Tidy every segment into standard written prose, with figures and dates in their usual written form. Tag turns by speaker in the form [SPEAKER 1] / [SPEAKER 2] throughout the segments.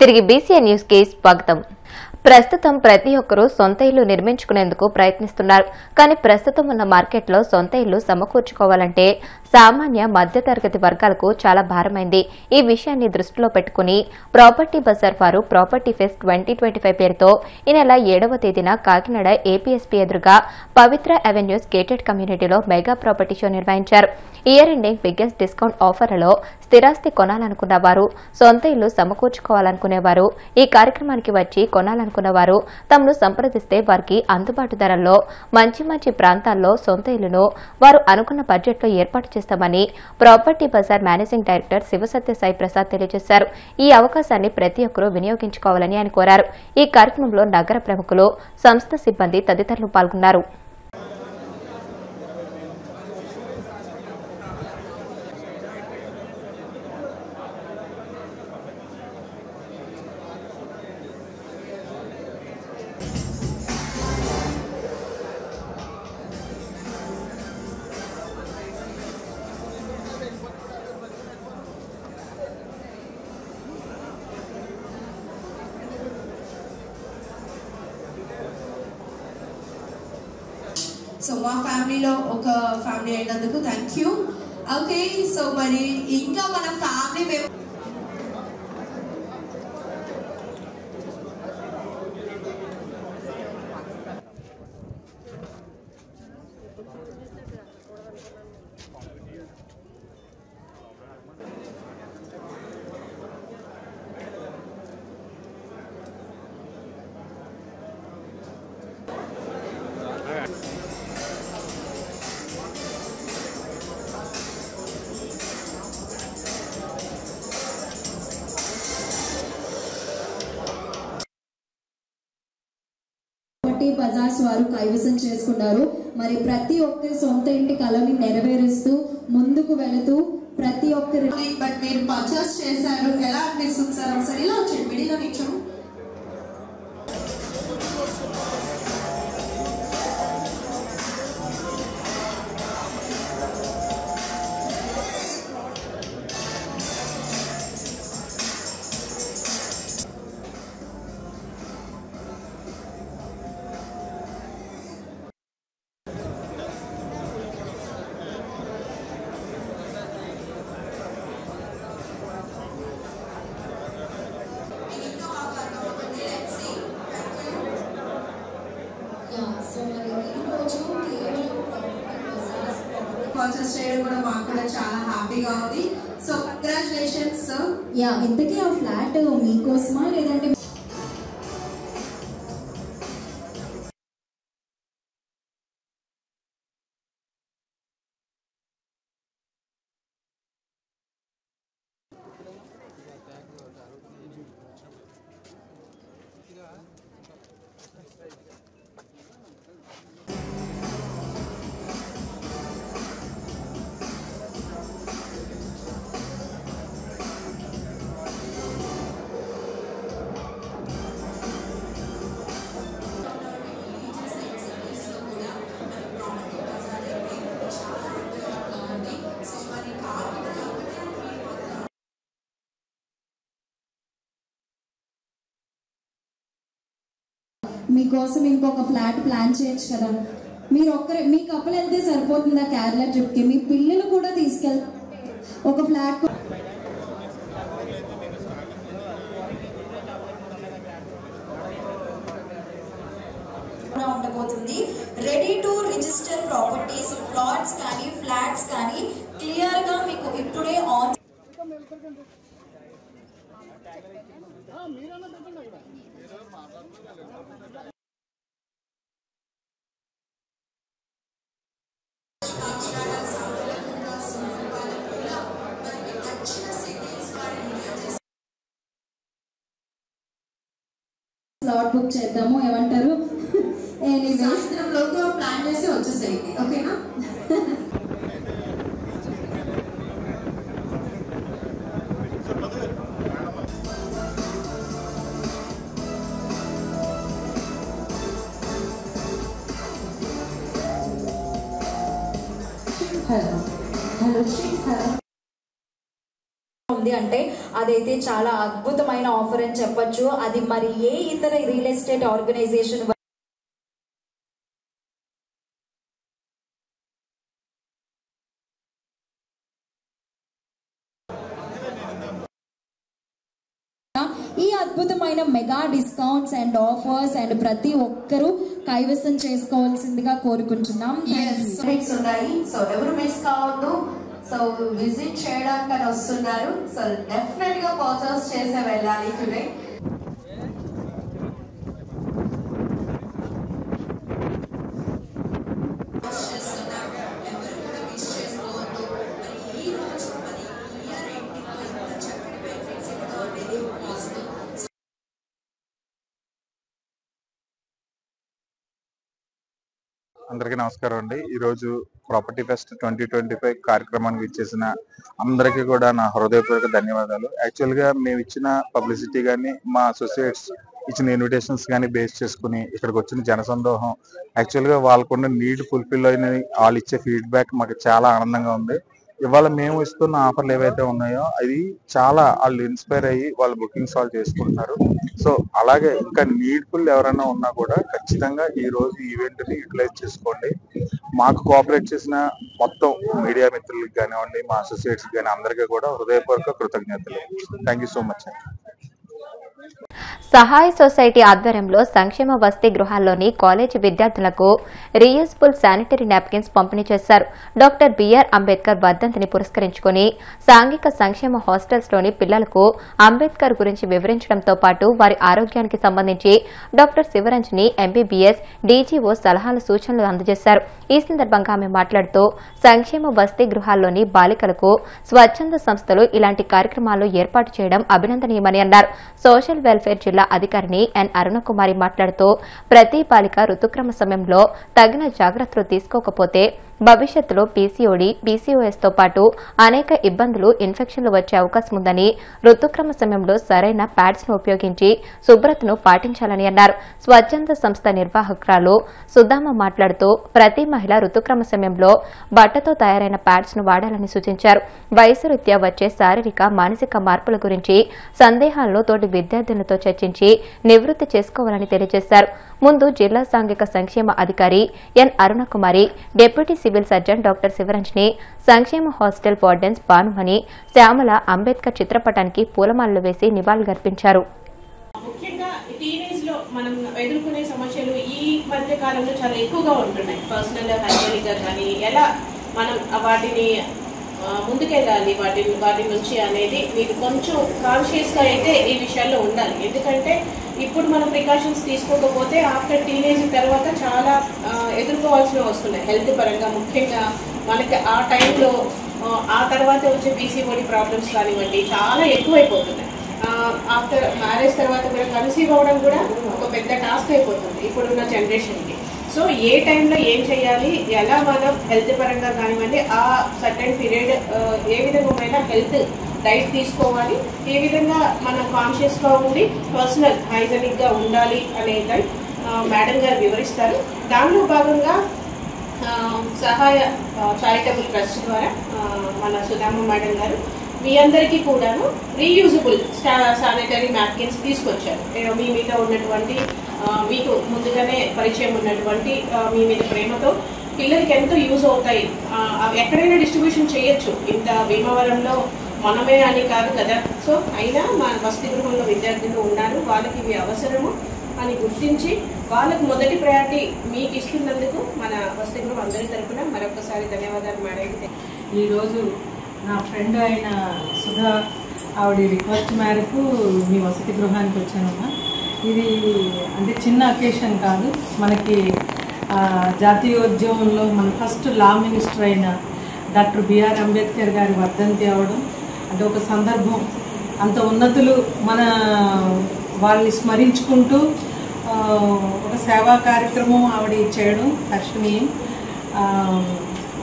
[SPEAKER 1] తిరిగి BCN news కి స్వాగతం. ప్రస్తుతం ప్రతి ఒక్కరూ సొంత ఇల్లు నిర్మించుకునేందుకు ప్రయత్నిస్తున్నారు. కానీ ప్రస్తుతం ఉన్న మార్కెట్లో సొంత ఇల్లు సమకూర్చుకోవాలంటే సామాన్య మధ్యతరగతి వర్గాలకు చాలా భారమైంది. ఈ విషయాన్ని దృష్టిలో పెట్టుకుని ప్రాపర్టీ బజార్ వారు ప్రాపర్టీ ఫెస్ట్ 2025 పేరుతో ఈ నెల 7వ తేదీన కాకినాడ ఏపీఎస్పీ ఎదురుగా పవిత్ర అవెన్యూస్ గేటెడ్ కమ్యూనిటీలో మెగా ప్రాపర్టీ షో నిర్వహించారు. ఇయర్ ఎండింగ్ బిగ్గెస్ట్ డిస్కౌంట్ ఆఫర్లలో స్థిరాస్తి కొనాలనుకున్న వారు, సొంత ఇల్లు సమకూర్చుకోవాలనుకునేవారు, ఈ కార్యక్రమానికి వచ్చి కొనాలనుకున్న వారు తమను సంప్రదిస్తే వారికి అందుబాటు ధరల్లో మంచి ప్రాంతాల్లో సొంత ఇల్లును వారు అనుకున్న బడ్జెట్లో ఏర్పాటు చేస్తామని property Bazaar managing director Sivasatya Sai Prasad తెలియజేశారు. ఈ అవకాశాన్ని ప్రతి ఒక్కరూ వినియోగించుకోవాలని ఆయన కోరారు. ఈ కార్యక్రమంలో నగర ప్రముఖులు, సంస్థ సిబ్బంది తదితరులు పాల్గొన్నారు.
[SPEAKER 2] సో మా ఫ్యామిలీలో ఒక ఫ్యామిలీ అయినందుకు థ్యాంక్ యూ. ఓకే, సో మరి ఇంకా మన ఫ్యామిలీ
[SPEAKER 3] బజార్స్ వారు కైవసం చేసుకున్నారు. మరి ప్రతి ఒక్కరి సొంత ఇంటి కళని నెరవేరుస్తూ ముందుకు వెళుతూ ప్రతి ఒక్కరి
[SPEAKER 2] బట్ మీరు పర్చేస్ చేశారు, ఎలా అనిపిస్తుంది సార్? ఒకసారి ఇలా వచ్చి మిడిలో నిల్చోము. పర్చేస్ చేయడం కూడా మాకు కూడా చాలా హ్యాపీగా ఉంది. So congratulations sir.
[SPEAKER 3] ఇంతకీ ఆ ఫ్లాట్ మీకోసమా లేదంటే మీకోసం ఇంకొక ఫ్లాట్ ప్లాన్ చేయొచ్చు కదా? మీరు ఒక్కరే, మీ కప్పులు వెళ్తే సరిపోతుందా కేరళ ట్రిప్కి? మీ పిల్లలు కూడా తీసుకెళ్తే ఒక ఫ్లాట్
[SPEAKER 4] ఉండబోతుంది. Ready to register properties, plots కానీ ఫ్లాట్స్ కానీ క్లియర్ గా మీకు ఇప్పుడే ఆన్
[SPEAKER 3] స్లాట్ బుక్ చేద్దాము, ఏమంటారు?
[SPEAKER 2] సాయంత్రంలోగా ప్లాన్ చేసి వచ్చేసేయండి, ఓకేనా?
[SPEAKER 4] ఉంది అంటే అదైతే చాలా అద్భుతమైన ఆఫర్ అని చెప్పొచ్చు. అది మరి ఏ ఇతర రియల్ ఎస్టేట్ ఆర్గనైజేషన్
[SPEAKER 3] ఈ అద్భుతమైన mega discounts and offers and ప్రతి ఒక్కరూ కైవసం చేసుకోవాల్సిందిగా కోరుకుంటున్నాం.
[SPEAKER 2] ఉన్నాయి. సో ఎవరు మిస్ కావద్దు. సో విజిట్ చేయడానికి వస్తున్నారు. సో డెఫినెట్ గా పర్చేస్ చేసే వెళ్ళాలి టుడే.
[SPEAKER 5] అందరికీ నమస్కారం అండి. ఈరోజు ప్రాపర్టీ ఫెస్ట్ 2025 కార్యక్రమానికి ఇచ్చేసిన అందరికీ కూడా నా హృదయపూర్వక ధన్యవాదాలు. యాక్చువల్గా మేము ఇచ్చిన పబ్లిసిటీ కానీ మా అసోసియేట్స్ ఇచ్చిన ఇన్విటేషన్స్ కానీ బేస్ చేసుకుని ఇక్కడికి వచ్చిన జనసందోహం యాక్చువల్గా వాళ్ళకున్న నీడ్ ఫుల్ఫిల్ అయిన వాళ్ళు ఇచ్చే ఫీడ్బ్యాక్ మాకు చాలా ఆనందంగా ఉంది. ఇవాళ మేము ఇస్తున్న ఆఫర్లు ఏవైతే ఉన్నాయో అది చాలా వాళ్ళు ఇన్స్పైర్ అయ్యి వాళ్ళు బుకింగ్స్ వాళ్ళు చేసుకుంటున్నారు. సో అలాగే ఇంకా నీడ్ఫుల్ ఎవరైనా ఉన్నా కూడా ఖచ్చితంగా ఈ రోజు ఈవెంట్ ని యూటిలైజ్ చేసుకోండి. మాకు కోఆపరేట్ చేసిన మొత్తం మీడియా మిత్రులకు కానివ్వండి, మా అసోసియేట్స్ కానీ అందరికీ కూడా హృదయపూర్వక కృతజ్ఞతలు. Thank you so much.
[SPEAKER 1] సహాయ సొసైటీ ఆధ్వర్యంలో సంక్షేమ వసతి గృహాల్లోని కాలేజీ విద్యార్థులకు రీయూజబుల్ శానిటరీ నాప్కిన్స్ పంపిణీ చేశారు. డాక్టర్ బిఆర్ అంబేద్కర్ వర్ధంతిని పురస్కరించుకుని సాంఘిక సంక్షేమ హాస్టల్స్లోని పిల్లలకు అంబేద్కర్ గురించి వివరించడంతో పాటు వారి ఆరోగ్యానికి సంబంధించి డాక్టర్ శివరంజని ఎంబీబీఎస్ డీజీఓ సలహాల సూచనలు అందజేశారు. ఈ సందర్భంగా ఆమె మాట్లాడుతూ సంక్షేమ వసతి గృహాల్లోని బాలికలకు స్వచ్ఛంద సంస్థలు ఇలాంటి కార్యక్రమాలు ఏర్పాటు చేయడం అభినందనీయమని అన్నారు. సోషల్ వెల్ఫేర్ జిల్లా అధికారిని ఎన్ అరుణకుమారి మాట్లాడుతూ ప్రతి బాలిక ఋతుక్రమ సమయంలో తగిన జాగ్రత్తలు తీసుకోకపోతే భవిష్యత్తులో పీసీఓడీ, పీసీఓఎస్తో పాటు అనేక ఇబ్బందులు, ఇన్ఫెక్షన్లు వచ్చే అవకాశం ఉందని, ఋతుక్రమ సమయంలో సరైన ప్యాడ్స్ ను ఉపయోగించి శుభ్రతను పాటించాలని అన్నారు. స్వచ్ఛంద సంస్థ నిర్వాహకురాలు సుధామ మాట్లాడుతూ ప్రతి మహిళ ఋతుక్రమ సమయంలో బట్టతో తయారైన ప్యాడ్స్ ను వాడాలని సూచించారు. వయసు రీత్యా వచ్చే శారీరక, మానసిక మార్పుల గురించి సందేహాలను తోటి విద్యార్థులతో చర్చించి నివృత్తి చేసుకోవాలని తెలియజేశారు. ముందు జిల్లా సాంఘిక సంక్షేమ అధికారి N Arunakumari, deputy civil surgeon doctor Sivaranjani, సంక్షేమ హాస్టల్ వార్డెన్స్ భానుమణి, శ్యామల అంబేద్కర్ చిత్రపటానికి పూలమాలలు వేసి నివాళులర్పించారు.
[SPEAKER 6] ముఖ్యంగా టీనేజ్ లో మనం ఎదుర్కొనే సమస్యలు ఈ మధ్య కాలంలో చాలా ఎక్కువగా ఉంటున్నాయి. పర్సనల్ హైజీనిక్ గా కానీ ఎలా మనం వాటిని ముందుకెళ్ళాలి వాటి నుంచి అనేది మీరు కొంచెం కాన్షియస్ గా అయితే ఈ విషయాల్లో ఉండాలి. ఎందుకంటే ఇప్పుడు మనం ప్రికాషన్స్ తీసుకోకపోతే ఆఫ్టర్ టీనేజ్ తర్వాత చాలా ఎదుర్కోవాల్సినవి వస్తున్నాయి హెల్త్ పరంగా. ముఖ్యంగా మనకి ఆ టైంలో ఆ తర్వాత వచ్చే పీసీఓడి ప్రాబ్లమ్స్ కానివ్వండి చాలా ఎక్కువైపోతున్నాయి. ఆఫ్టర్ మ్యారేజ్ తర్వాత కూడా కన్సీవ్ అవ్వడం కూడా ఒక పెద్ద టాస్క్ అయిపోతుంది ఇప్పుడున్న జనరేషన్కి. సో ఏ టైంలో ఏం చేయాలి, ఎలా మనం హెల్త్ పరంగా కానివ్వండి ఆ సర్టెన్ పీరియడ్ ఏ విధమైన హెల్త్ డైట్ తీసుకోవాలి, ఏ విధంగా మనం కాన్షియస్గా ఉండి పర్సనల్ హైజెనిక్గా ఉండాలి అనేది మేడం గారు వివరిస్తారు. దానిలో భాగంగా సహాయ చారిటబుల్ ట్రస్ట్ ద్వారా మన సుధామ మేడం గారు మీ అందరికీ కూడాను రీయూజబుల్ శానిటరీ నాప్కిన్స్ తీసుకొచ్చారు. మీ మీద ఉన్నటువంటి మీకు ముందుగానే పరిచయం ఉన్నటువంటి మీ మీద ప్రేమతో పిల్లలకి ఎంతో యూజ్ అవుతాయి. ఎక్కడైనా డిస్ట్రిబ్యూషన్ చేయొచ్చు. ఇంత భీమవరంలో మనమే అని కాదు కదా. సో అయినా మా వసతి గృహంలో విద్యార్థులు ఉన్నారు, వాళ్ళకి ఇవి అవసరము అని గుర్తించి వాళ్ళకు మొదటి ప్రయారిటీ మీకు ఇస్తున్నందుకు మన వసతి గృహం అందరి తరఫున మరొకసారి ధన్యవాదాలు మేడం.
[SPEAKER 7] ఈరోజు నా ఫ్రెండ్ అయిన సుధా ఆవిడ రిక్వెస్ట్ మేరకు మీ వసతి గృహానికి వచ్చానమ్మా. ఇది అంటే చిన్న అకేషన్ కాదు. మనకి జాతీయోద్యమంలో మన ఫస్ట్ లా మినిస్టర్ అయిన డాక్టర్ బిఆర్ అంబేద్కర్ గారి వర్ధంతి అవ్వడం అంటే ఒక సందర్భం. అంత ఉన్నతులు మన వాళ్ళని స్మరించుకుంటూ ఒక సేవా కార్యక్రమం ఆవిడ చేయడం హర్షణీయం.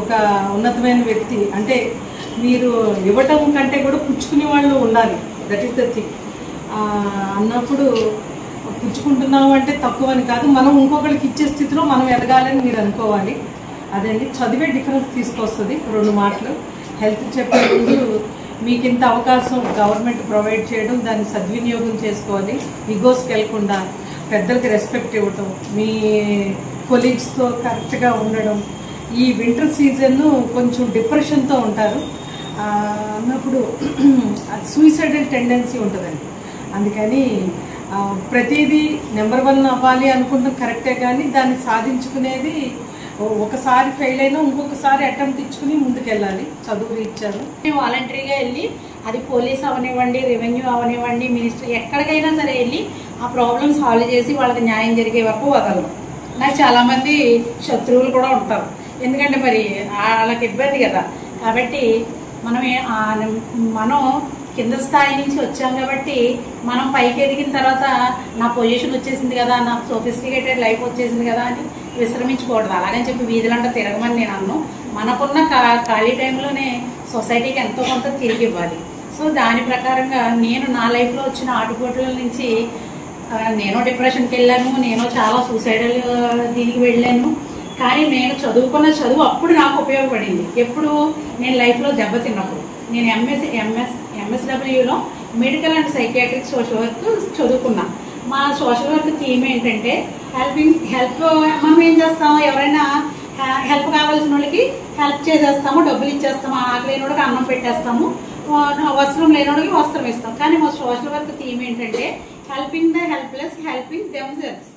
[SPEAKER 7] ఒక ఉన్నతమైన వ్యక్తి అంటే మీరు ఇవ్వటం కంటే కూడా పుచ్చుకునే వాళ్ళు ఉండాలి. That is the thing. అన్నప్పుడు పుచ్చుకుంటున్నాము అంటే తక్కువ అని కాదు, మనం ఇంకొకరికి ఇచ్చే స్థితిలో మనం ఎదగాలని మీరు అనుకోవాలి. అదండి చదివే డిఫరెన్స్ తీసుకొస్తుంది. 2 మాటలు హెల్త్ చెప్పే ముందు మీకు ఇంత అవకాశం గవర్నమెంట్ ప్రొవైడ్ చేయడం, దాన్ని సద్వినియోగం చేసుకోవాలి. ఈగోస్కి వెళ్లకుండా పెద్దలకి రెస్పెక్ట్ ఇవ్వటం, మీ కొలీగ్స్తో కరెక్ట్గా ఉండడం. ఈ వింటర్ సీజన్ కొంచెం డిప్రెషన్తో ఉంటారు అన్నప్పుడు సూసైడల్ టెండెన్సీ ఉంటుందండి. అందుకని ప్రతిదీ నెంబర్ 1 అవ్వాలి అనుకుంటాం కరెక్టే, కానీ దాన్ని సాధించుకునేది ఒకసారి ఫెయిల్ అయినా ఇంకొకసారి అటెంప్ట్ ఇచ్చుకుని ముందుకెళ్ళాలి. చదువు ఇచ్చారు
[SPEAKER 8] వాలంటరీగా వెళ్ళి, అది పోలీస్ అవనివ్వండి, రెవెన్యూ అవనివ్వండి, మినిస్టర్ ఎక్కడికైనా సరే వెళ్ళి ఆ ప్రాబ్లమ్ సాల్వ్ చేసి వాళ్ళకి న్యాయం జరిగే వరకు వదలరు. నాకు చాలామంది శత్రువులు కూడా ఉంటారు, ఎందుకంటే మరి వాళ్ళకి ఇబ్బంది కదా. కాబట్టి మనం కింద స్థాయి నుంచి వచ్చాం కాబట్టి మనం పైకి ఎదిగిన తర్వాత నా పొజిషన్ వచ్చేసింది కదా, నా సోఫిస్టికేటెడ్ లైఫ్ వచ్చేసింది కదా అని విశ్రమించకూడదు. అలాగని చెప్పి వీధులంటే తిరగమని నేను అన్ను. మనకున్న ఖాళీ టైంలోనే సొసైటీకి ఎంతో కొంత తిరిగి ఇవ్వాలి. సో దాని ప్రకారంగా నేను నా లైఫ్లో వచ్చిన ఆటుపోట్ల నుంచి నేను డిప్రెషన్కి వెళ్ళాను, నేను చాలా సూసైడల్ దీనికి వెళ్ళాను. కానీ నేను చదువుకున్న చదువు అప్పుడు నాకు ఉపయోగపడింది. ఎప్పుడు నేను లైఫ్లో దెబ్బతిన్నప్పుడు. నేను ఎంఎస్డబ్ల్యూలో medical and psychiatric social work చదువుకున్నా. మా సోషల్ వర్క్ థీమ్ ఏంటంటే హెల్ప్. మనం ఏం చేస్తాము, ఎవరైనా హెల్ప్ కావాల్సిన వాళ్ళకి హెల్ప్ చేసేస్తాము, డబ్బులు ఇచ్చేస్తాము, ఆకలి లేని వాళ్ళకి అన్నం పెట్టేస్తాము, వస్త్రం లేని వాళ్ళకి వస్త్రం ఇస్తాం. కానీ మా సోషల్ వర్క్ థీమ్ ఏంటంటే helping the helpless, helping themselves.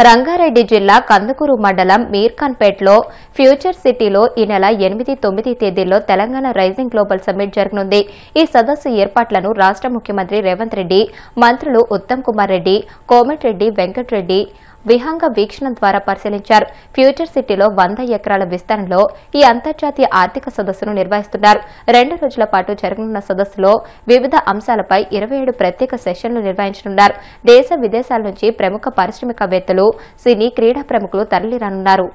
[SPEAKER 1] Rangareddy జిల్లా కందుకూరు మండలం మీర్ఖాన్పేట్లో ఫ్యూచర్ సిటీలో ఈ నెల 8, 9 తేదీల్లో తెలంగాణ రైజింగ్ గ్లోబల్ సమ్మిట్ జరగనుంది. ఈ సదస్సు ఏర్పాట్లను రాష్ట ముఖ్యమంత్రి రేవంత్ రెడ్డి, మంత్రులు ఉత్తమ్ కుమార్ రెడ్డి, కోమటిరెడ్డి వెంకటరెడ్డి విహంగ వీక్షణ ద్వారా పరిశీలించారు. ఫ్యూచర్ సిటీలో 100 ఎకరాల విస్తరణలో ఈ అంతర్జాతీయ ఆర్థిక సదస్సును నిర్వహిస్తున్నారు. 2 రోజుల పాటు జరగనున్న సదస్సులో వివిధ అంశాలపై 27 ప్రత్యేక సెషన్లు నిర్వహించనున్నారు. దేశ విదేశాల నుంచి ప్రముఖ పారిశ్రామికవేత్తలు, సినీ, క్రీడా ప్రముఖులు తరలిరానున్నారు.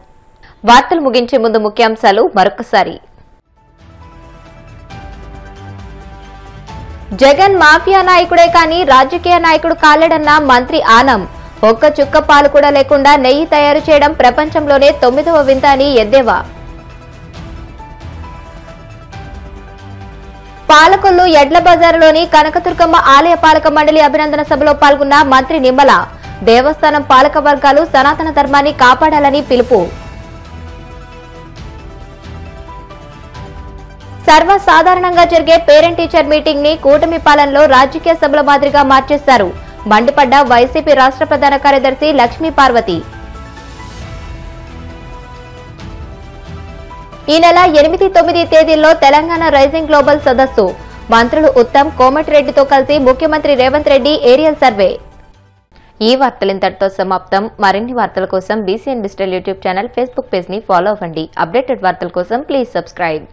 [SPEAKER 1] వార్తలు ముగించే ముందు ముఖ్యాంశాలు మరొకసారి. జగన్ మాఫియా నాయకుడే కానీ రాజకీయ నాయకుడు కాలేడన్న మంత్రి ఆనం. ఒక్క చుక్క పాలు కూడా లేకుండా నెయ్యి తయారు చేయడం ప్రపంచంలోనే 9వ వింత అని ఎద్దేవా. పాలకొల్లు ఎడ్ల బజారులోని కనకదుర్గమ్మ ఆలయ పాలక మండలి అభినందన సభలో పాల్గొన్న మంత్రి నిమ్మల. దేవస్థానం పాలక వర్గాలు సనాతన ధర్మాన్ని కాపాడాలని పిలుపు. సర్వసాధారణంగా జరిగే పేరెంట్ టీచర్ మీటింగ్ ని కూటమి పాలనలో రాజకీయ సభల మాదిరిగా మార్చేశారు. మండిపడ్డ వైసీపీ రాష్ట్ర ప్రధాన కార్యదర్శి లక్ష్మీ పార్వతి. ఈ నెల 8, 9 తేదీల్లో తెలంగాణ రైజింగ్ గ్లోబల్ సదస్సు. మంత్రులు ఉత్తమ్, కోమటిరెడ్డితో కలిసి ముఖ్యమంత్రి రేవంత్ రెడ్డి ఏరియల్ సర్వే. ఈ వార్తలు ఇంతటితో సమాప్తం. మరిన్ని వార్తల కోసం BCN digital YouTube channel, Facebook page ని ఫాలో అవ్వండి. అప్డేటెడ్ వార్తల కోసం ప్లీజ్ సబ్స్క్రైబ్.